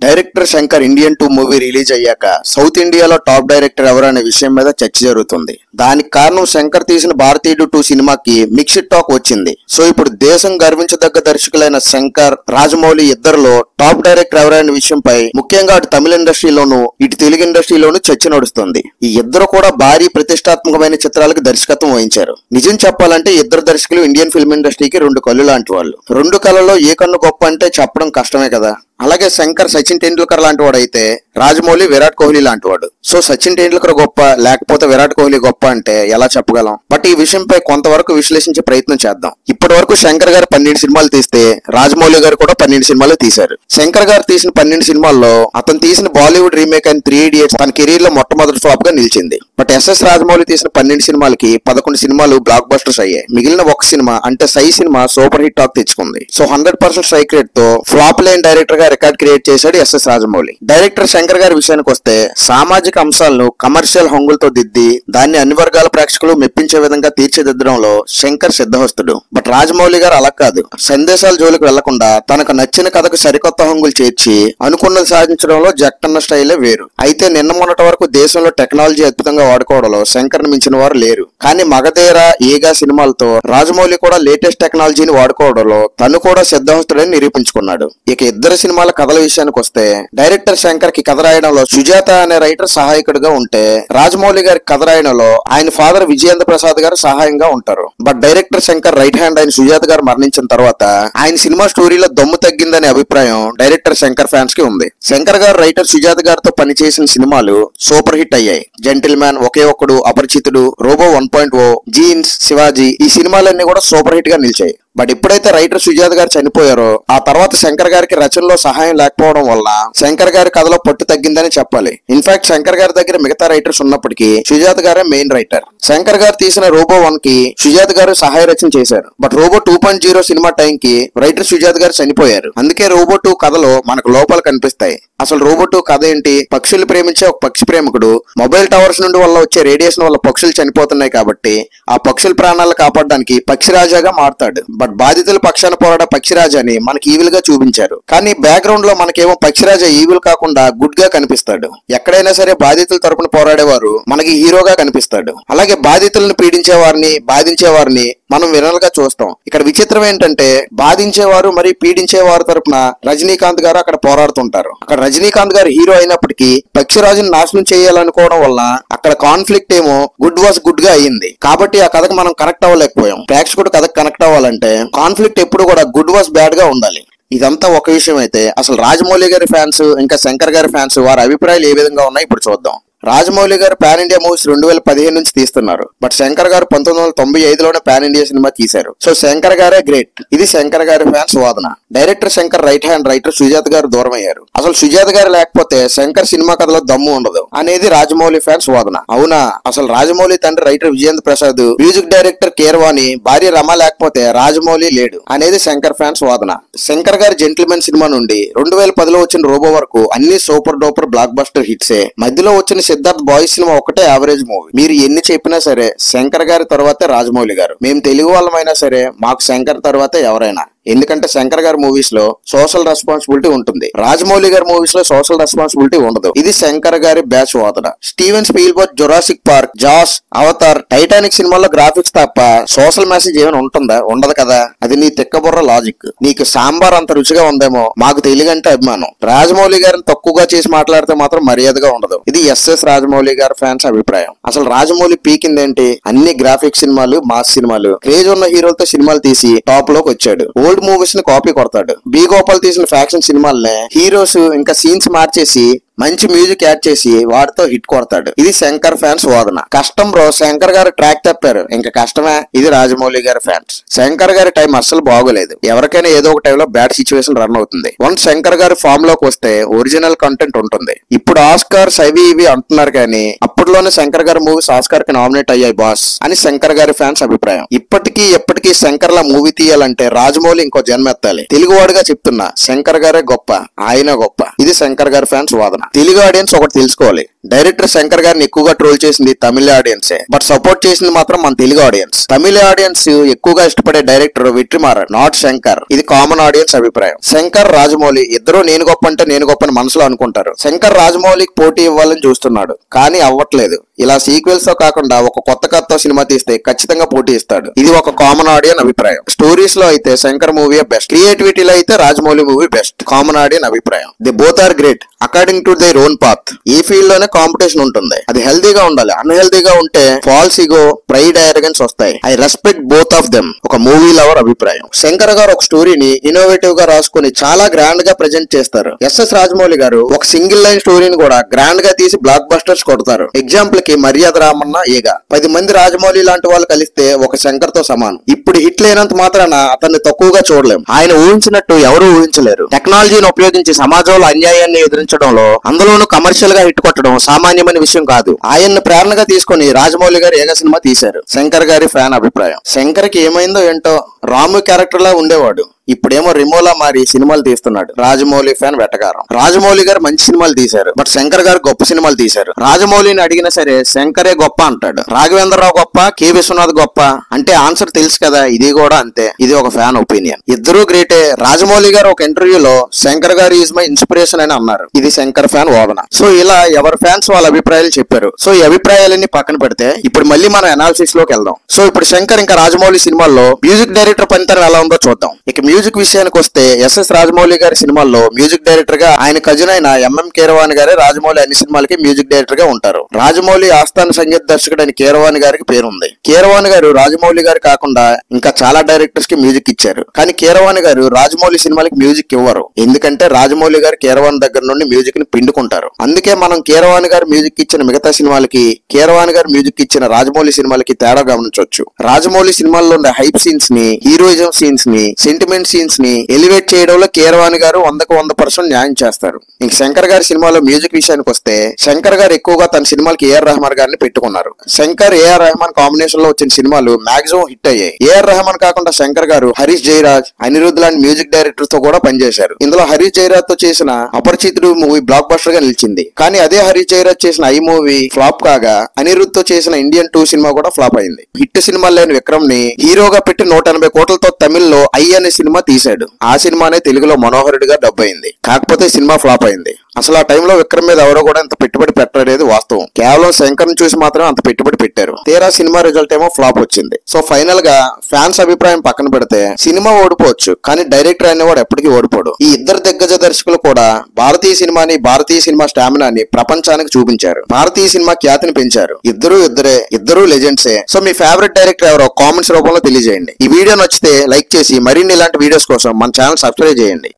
Director Shankar Indian 2 movie release అయ్యాక south ఇండియాలో top director ఎవరు అనే విషయం మీద చర్చ జరుగుతుంది. దానికి కారణం శంకర్ తీసిన భారతీయుడు 2 సినిమాకి మిక్స్డ్ టాక్ వచ్చింది. సో ఇప్పుడు దేశం గర్వించదగ్గ దర్శకులైన శంకర్, రాజమౌళి ఇద్దరిలో టాప్ డైరెక్టర్ ఎవరు అనే విషయంపై ముఖ్యంగా అటు తమిళ ఇండస్ట్రీలోను ఇటు తెలుగు ఇండస్ట్రీలోను చర్చ నడుస్తుంది. ఈ ఇద్దరు కూడా భారీ ప్రతిష్టాత్మకమైన చిత్రాలకు దర్శకత్వం వహించారు. నిజం చెప్పాలంటే ఇద్దరు దర్శకులు ఇండియన్ ఫిల్మ్ ఇండస్ట్రీకి 2 కళ్ళు లాంటి వాళ్ళు. 2 కళ్ళలో ఏ కన్ను గొప్ప అంటే చెప్పడం కష్టమే కదా. అలాగే శంకర్ సచిన్ టెండూల్కర్ లాంటి వాడు అయితే రాజమౌళి విరాట్ కోహ్లీ లాంటి వాడు. సో సచిన్ టెండూల్కర్ గొప్ప లేకపోతే విరాట్ కోహ్లీ గొప్ప అంటే ఎలా చెప్పగలం? బట్ ఈ విషయంపై కొంతవరకు విశ్లేషించే ప్రయత్నం చేద్దాం. ఇప్పటి వరకు శంకర్ గారు 12 సినిమాలు తీస్తే రాజమౌళి గారు కూడా 12 సినిమాలు తీశారు. శంకర్ గారు తీసిన 12 సినిమాల్లో అతను తీసిన బాలీవుడ్ రీమేక్ అయిన 3 Idiots తన కెరీర్ లో మొట్టమొదటి ఫ్లాప్ గా నిలిచింది. బట్ ఎస్ఎస్ రాజమౌళి తీసిన 12 సినిమాలకి 11 సినిమాలు బ్లాక్ బస్టర్స్ అయ్యాయి. మిగిలిన ఒక సినిమా అంటే సై సినిమా సూపర్ హిట్ టాక్ తెచ్చుకుంది. సో 100% స్ట్రైక్ రేట్ తో ఫ్లాప్ లేని డైరెక్టర్ గా రికార్డ్ క్రియేట్ చేశాడు ఎస్ఎస్ రాజమౌళి. డైరెక్టర్ శంకర్ గారి విషయానికి వస్తే సామాజిక అంశాలను కమర్షియల్ హంగులతో దిద్ది దాన్ని అన్ని వర్గాల ప్రేక్షకులు మెప్పించే విధంగా తీర్చిదిద్దడంలో శంకర్ సిద్ధహస్తుడు. బట్ రాజమౌళి గారు అలా కాదు. సందేశాల జోలికి వెళ్లకుండా తనకు నచ్చిన కథకు సరికొత్త హంగులు చేర్చి అనుకున్నది సాధించడంలో జక్కన్న స్టైలే వేరు. అయితే నిన్న మొన్నటి వరకు దేశంలో టెక్నాలజీ అద్భుతంగా వాడుకోవడంలో శంకర్ ని మించిన వారు లేరు. కానీ మగధీర, ఈగా సినిమాలతో రాజమౌళి కూడా లేటెస్ట్ టెక్నాలజీని వాడుకోవడంలో తను కూడా సిద్ధహస్తుడని నిరూపించుకున్నాడు. ఇక ఇద్దరు సినిమాల కథల విషయానికి వస్తే డైరెక్టర్ శంకర్ కి కథ రాయడంలో సుజాత అనే రైటర్ సహాయకుడిగా ఉంటే రాజమౌళి గారి కథ రాయడంలో ఆయన ఫాదర్ విజయేంద్ర ప్రసాద్ గారు సహాయంగా ఉంటారు. But director Shankar right hand అయిన సుజాత గారు మరణించిన తర్వాత ఆయన సినిమా స్టోరీలో దమ్ము తగ్గిందనే అభిప్రాయం డైరెక్టర్ శంకర్ ఫ్యాన్స్ కి ఉంది. శంకర్ గారు రైటర్ సుజాత గారితో పనిచేసిన సినిమాలు సూపర్ హిట్ అయ్యాయి. జెంటిల్మ్యాన్, ఒకే ఒక్కడు, అపరిచితుడు, రోబో 1.0, జీన్స్, శివాజీ ఈ సినిమాలన్నీ కూడా సూపర్ హిట్ గా నిలిచాయి. బట్ ఎప్పుడైతే రైటర్ సుజాత గారు చనిపోయారో ఆ తర్వాత శంకర్ గారికి రచనలో సహాయం లేకపోవడం వల్ల శంకర్ గారి కథలో పట్టు తగ్గిందని చెప్పాలి. ఇన్ఫాక్ట్ శంకర్ గారి దగ్గర మిగతా రైటర్స్ ఉన్నప్పటికీ సుజాత గారే మెయిన్ రైటర్. శంకర్ గారు తీసిన రోబో 1 కి సుజాత గారు సహాయ రచన చేశారు. బట్ రోబో 2.0 సినిమా టైం కి రైటర్ సుజాత గారు చనిపోయారు. అందుకే రోబో 2 కథలో మనకు లోపాలు కనిపిస్తాయి. అసలు రోబో 2 కథ ఏంటి? పక్షులు ప్రేమించే ఒక పక్షి ప్రేమికుడు మొబైల్ టవర్స్ నుండి వల్ల వచ్చే రేడియేషన్ వల్ల పక్షులు చనిపోతున్నాయి కాబట్టి ఆ పక్షుల ప్రాణాలను కాపాడడానికి పక్షిరాజాగా మారుతాడు. బట్ బాధితుల పక్షాన పోరాడే పక్షిరాజాని మనకి ఈవిల్ గా చూపించారు. కానీ బ్యాక్గ్రౌండ్ లో మనకేమో పక్షిరాజా ఈవిల్ కాకుండా గుడ్ గా కనిపిస్తాడు. ఎక్కడైనా సరే బాధితుల తరపున పోరాడేవారు మనకి హీరోగా కనిపిస్తాడు. అలాగే బాధితులను పీడించే వారిని, బాధించే వారిని మనం విలన్ గా చూస్తాం. ఇక్కడ విచిత్రం ఏంటంటే బాధించేవారు మరి పీడించేవారు తరపున రజనీకాంత్ గారు అక్కడ పోరాడుతుంటారు. అక్కడ రజనీకాంత్ గారు హీరో అయినప్పటికీ పక్షిరాజుని నాశనం చేయాలనుకోవడం వల్ల అక్కడ కాన్ఫ్లిక్ట్ ఏమో గుడ్ వాస్ గుడ్ గా అయ్యింది. కాబట్టి ఆ కథకు మనం కనెక్ట్ అవ్వలేకపోయాం. ప్రేక్షకుడు కథకు కనెక్ట్ అవ్వాలంటే కాన్ఫ్లిక్ట్ ఎప్పుడు కూడా గుడ్ వాస్ బ్యాడ్ గా ఉండాలి. ఇదంతా ఒక విషయం అయితే అసలు రాజమౌళి గారి ఫ్యాన్స్ ఇంకా శంకర్ గారి ఫ్యాన్స్ వారి అభిప్రాయాలు ఏ విధంగా ఉన్నాయి ఇప్పుడు చూద్దాం. రాజమౌళి గారు పాన్ ఇండియా మూవీస్ 2015 నుంచి తీస్తున్నారు. బట్ శంకర్ గారు 1995లోనే పాన్ ఇండియా సినిమా తీశారు. సో శంకర్ గారే గ్రేట్. ఇది శంకర్ గారి ఫ్యాన్స్ వాదన. Director Shankar right hand writer Sujatha గారు దూరం అయ్యారు. అసలు సుజాత గారు లేకపోతే శంకర్ సినిమా కథలో దమ్ము ఉండదు అనేది రాజమౌళి ఫ్యాన్స్ వాదన. అవునా? అసలు రాజమౌళి తండ్రి writer Vijayendra Prasad, music director Keeravani, భార్య రమ లేకపోతే రాజమౌళి లేడు అనేది శంకర్ ఫ్యాన్స్ వాదన. శంకర్ గారి జెంటిల్మెన్ సినిమా నుండి 2010లో వచ్చిన రోబో వరకు అన్ని సూపర్ డూపర్ బ్లాక్ బస్టర్ హిట్సే. మధ్యలో వచ్చిన సిద్ధార్థ్ బాయ్స్ సినిమా ఒకటే యావరేజ్ మూవీ. మీరు ఎన్ని చెప్పినా సరే శంకర్ గారి తర్వాతే రాజమౌళి గారు. మేము తెలుగు వాళ్ళమైనా సరే మాకు శంకర్ తర్వాతే ఎవరైనా. ఎందుకంటే శంకర్ గారి మూవీస్ లో సోషల్ రెస్పాన్సిబిలిటీ ఉంటుంది. రాజమౌళి గారి మూవీస్ లో సోషల్ రెస్పాన్సిబిలిటీ ఉండదు. ఇది శంకర్ గారి బ్యాచ్ వాదన. Steven Spielberg Jurassic Park, Jaws, Avatar, Titanic సినిమాల్లో గ్రాఫిక్స్ తప్ప సోషల్ మెసేజ్ ఏమైనా ఉంటుందా? ఉండదు కదా. అది నీ తిక్కబుర్ర లాజిక్. నీకు సాంబార్ అంత రుచిగా ఉందేమో, మాకు తెలుగు అంటే అభిమానం. రాజమౌళి గారిని తక్కువగా చేసి మాట్లాడితే మాత్రం మర్యాదగా ఉండదు. ఇది ఎస్ఎస్ రాజమౌళి గారి ఫ్యాన్స్ అభిప్రాయం. అసలు రాజమౌళి పీకిందేంటి? అన్ని గ్రాఫిక్స్ సినిమాలు, మాస్ సినిమాలు, క్రేజ్ ఉన్న హీరోలతో సినిమాలు తీసి టాప్ లోకి వచ్చాడు. ఓల్డ్ మూవీస్ ని కాపీ కొడతాడు. బి గోపాల్ తీసిన ఫ్యాక్షన్ సినిమాలనే హీరోస్ ఇంకా సీన్స్ మార్చేసి మంచి మ్యూజిక్ యాడ్ చేసి వాడితో హిట్ కొడతాడు. ఇది శంకర్ ఫ్యాన్స్ వాదన. కష్టం బ్రో, శంకర్ గారు ట్రాక్ తప్పారు, ఇంకా కష్టమే. ఇది రాజమౌళి గారి ఫ్యాన్స్. శంకర్ గారి టైం అస్సలు బాగోలేదు. ఎవరికైనా ఏదో ఒక టైంలో బ్యాడ్ సిచ్యువేషన్ రన్ అవుతుంది. వన్స్ శంకర్ గారి ఫామ్ లోకి వస్తే ఒరిజినల్ కంటెంట్ ఉంటుంది. ఇప్పుడు ఆస్కార్స్ అవి ఇవి అంటున్నారు కానీ అప్పట్లోనే శంకర్ గారి మూవీస్ ఆస్కార్ కి నామినేట్ అయ్యాయి బాస్ అని శంకర్ గారి ఫ్యాన్స్ అభిప్రాయం. ఇప్పటికీ ఎప్పటికీ శంకర్ లా మూవీ తీయాలంటే రాజమౌళి ఇంకో జన్మెత్తాలి. తెలుగువాడుగా చెప్తున్నా, శంకర్ గారే గొప్ప, ఆయన గొప్ప. ఇది శంకర్ గారి ఫ్యాన్స్ వాదన. తెలుగు ఆడియన్స్ ఒకటి తెలుసుకోవాలి, డైరెక్టర్ శంకర్ గారిని ఎక్కువగా ట్రోల్ చేసింది తమిళ ఆడియన్సే, బట్ సపోర్ట్ చేసింది మాత్రం మన తెలుగు ఆడియన్స్. తమిళ ఆడియన్స్ ఎక్కువగా ఇష్టపడే డైరెక్టర్ వెట్రిమారన్, నాట్ శంకర్. ఇది కామన్ ఆడియన్స్ అభిప్రాయం. శంకర్ రాజమౌళి ఇద్దరు నేను గొప్ప అంటే నేను గొప్ప అని మనసులో అనుకుంటారు. శంకర్ రాజమౌళికి పోటీ ఇవ్వాలని చూస్తున్నాడు, కానీ అవ్వట్లేదు. ఇలా సీక్వెల్స్ తో కాకుండా ఒక కొత్త కథతో సినిమా తీస్తే ఖచ్చితంగా పోటీ ఇస్తాడు. ఇది ఒక కామన్ ఆడియన్ అభిప్రాయం. స్టోరీస్ లో అయితే శంకర్ మూవీ బెస్ట్, క్రియేటివిటీలో అయితే Rajamouli movie best. Common audience అభిప్రాయం. The both are great according to their own path. ఈ ఫీల్డ్ లోనే కాంపిటీషన్ ఉంటుంది, అది హెల్దీగా ఉండాలి. అన్హెల్దీగా ఉంటే ఫాల్స్ ఈగో, ప్రైడ్, ఆరగెన్స్ వస్తాయి. I respect both of them. ఒక మూవీ లవర్ అభిప్రాయం. శంకర్ గారు ఒక స్టోరీని ఇన్నోవేటివ్ గా రాసుకుని చాలా గ్రాండ్ గా ప్రెజెంట్ చేస్తారు. ఎస్ఎస్ రాజమౌళి గారు ఒక సింగిల్ లైన్ స్టోరీని కూడా గ్రాండ్ గా తీసి బ్లాక్ బస్టర్స్ కొడతారు. ఎగ్జాంపుల్ కి మర్యాద రామన్న, ఏగా 10 మంది రాజమౌళి లాంటి వాళ్ళు కలిస్తే ఒక శంకర్ తో సమానం. ఇప్పుడు హిట్ లేనంత మాత్రాన అతన్ని తక్కువగా చూడలేం. ఆయన ఊహించినట్టు ఎవరు ఊహించలేరు. టెక్నాలజీని ఉపయోగించి సమాజంలో అన్యాయాన్ని ఎదిరించడంలో, అందులోనూ కమర్షియల్ గా హిట్ కొట్టడం సామాన్యమైన విషయం కాదు. ఆయన్ని ప్రేరణగా తీసుకుని రాజమౌళి గారు ఏక సినిమా తీశారు. శంకర్ గారి ఫ్యాన్ అభిప్రాయం. శంకర్ కి ఏమైందో ఏంటో, రాము క్యారెక్టర్ లా ఉండేవాడు, ఇప్పుడేమో రిమోలా మారి సినిమాలు తీస్తున్నాడు. రాజమౌళి ఫ్యాన్ వెటకారం. రాజమౌళి గారు మంచి సినిమాలు తీశారు, బట్ శంకర్ గారు గొప్ప సినిమాలు తీశారు. రాజమౌళిని అడిగినా సరే శంకరే గొప్ప అంటాడు. రాఘవేంద్రరావు గొప్ప, కె విశ్వనాథ్ గొప్ప అంటే ఆన్సర్ తెలుసు కదా. ఇది కూడా అంతే. ఇది ఒక ఫ్యాన్ ఒపీనియన్. ఇద్దరూ గ్రేటే. రాజమౌళి గారు ఒక ఇంటర్వ్యూలో శంకర్ గారు ఈజ్ మై ఇన్స్పిరేషన్ అని అన్నారు. ఇది శంకర్ ఫ్యాన్ వాదన. సో ఇలా ఎవరి ఫ్యాన్స్ వాళ్ళ అభిప్రాయాలు చెప్పారు. సో ఈ అభిప్రాయాలన్నీ పక్కన పెడితే ఇప్పుడు మళ్ళీ మన అనాలిసిస్ లోకి వెళ్దాం. సో ఇప్పుడు శంకర్ ఇంకా రాజమౌళి సినిమాల్లో మ్యూజిక్ డైరెక్టర్ పనితనం ఎలా ఉందో చూద్దాం. ఇక మ్యూజిక్ విషయానికి వస్తే ఎస్ఎస్ రాజమౌళి గారి సినిమాల్లో మ్యూజిక్ డైరెక్టర్ గా ఆయన కజిన్ అయిన ఎంఎం కీరవాణి గారే రాజమౌళి అన్ని సినిమాలకి మ్యూజిక్ డైరెక్టర్ గా ఉంటారు. రాజమౌళి ఆస్థాన సంగీత దర్శకుడు అని కీరవాణి గారికి పేరుంది. కీరవాణి గారు రాజమౌళి గారు కాకుండా ఇంకా చాలా డైరెక్టర్స్ కి మ్యూజిక్ ఇచ్చారు. కానీ కీరవాణి గారు రాజమౌళి సినిమాలకి మ్యూజిక్ ఇవ్వరు. ఎందుకంటే రాజమౌళి గారు కీరవాణి దగ్గర నుండి మ్యూజిక్ ని పిండుకుంటారు. అందుకే మనం కీరవాణి గారు మ్యూజిక్ ఇచ్చిన మిగతా సినిమాలకి, కీరవాణి గారు మ్యూజిక్ ఇచ్చిన రాజమౌళి సినిమాలకి తేడా గమనించవచ్చు. రాజమౌళి సినిమాల్లో ఉండే హైప్ సీన్స్ ని, హీరోయిజం సీన్స్ ని, సెంటిమెంట్ సీన్స్ ని ఎలివేట్ చేయడంలో కీరవాణి గారు 100% న్యాయం చేస్తారు. ఇంక శంకర్ గారి సినిమాలో మ్యూజిక్ విషయానికి వస్తే శంకర్ గారు ఎక్కువగా తన సినిమాలకి ఏఆర్ రెహమాన్ గారిని పెట్టుకున్నారు. శంకర్ ఏఆర్ రెహమాన్ కాంబినేషన్ లో వచ్చిన సినిమాలు మాక్సిమం హిట్ అయ్యాయి. ఏఆర్ రెహమాన్ కాకుండా శంకర్ గారు హరీష్ జయరాజ్, అనిరుద్ధ్ లాంటి మ్యూజిక్ డైరెక్టర్స్ తో కూడా పనిచేశారు. ఇందులో హరీష్ జయరాజ్ తో చేసిన అపరిచితుడు మూవీ బ్లాక్ బస్టర్ గా నిలిచింది. కానీ అదే హరీష్ జయరాజ్ చేసిన ఐ మూవీ ఫ్లాప్ కాగా అనిరుద్ధ్ తో చేసిన ఇండియన్ 2 సినిమా కూడా ఫ్లాప్ అయింది. హిట్ సినిమా లేని విక్రమ్ ని హీరోగా పెట్టి 180 కోట్లతో తమిళ్లో ఐ అనే సినిమా తీశాడు. ఆ సినిమానే తెలుగులో మనోహరుడిగా డబ్ అయింది. కాకపోతే సినిమా ఫ్లాప్ అయింది. అసలు ఆ టైంలో విక్రమ్ మీద ఎవరో కూడా ఇంత పెట్టుబడి పెట్టలేదు వాస్తవం. కేవలం శంకర్ ని చూసి మాత్రం అంత పెట్టుబడి పెట్టారు. తీరా సినిమా రిజల్ట్ ఏమో ఫ్లాప్ వచ్చింది. సో ఫైనల్ గా ఫ్యాన్స్ అభిప్రాయం పక్కన పెడితే సినిమా ఓడిపోవచ్చు, కానీ డైరెక్టర్ అనేవాడు ఎప్పటికీ ఓడిపోడు. ఈ ఇద్దరు దిగ్గజ దర్శకులు కూడా భారతీయ సినిమాని, భారతీయ సినిమా స్టామినాని ప్రపంచానికి చూపించారు. భారతీయ సినిమా ఖ్యాతిని పెంచారు. ఇద్దరు లెజెండ్సే. సో మీ ఫేవరెట్ డైరెక్టర్ ఎవరో కామెంట్స్ రూపంలో తెలియజేయండి. ఈ వీడియో నచ్చితే లైక్ చేసి మరిన్ని ఇలాంటి వీడియోస్ కోసం మన ఛానల్ సబ్స్క్రైబ్ చేయండి.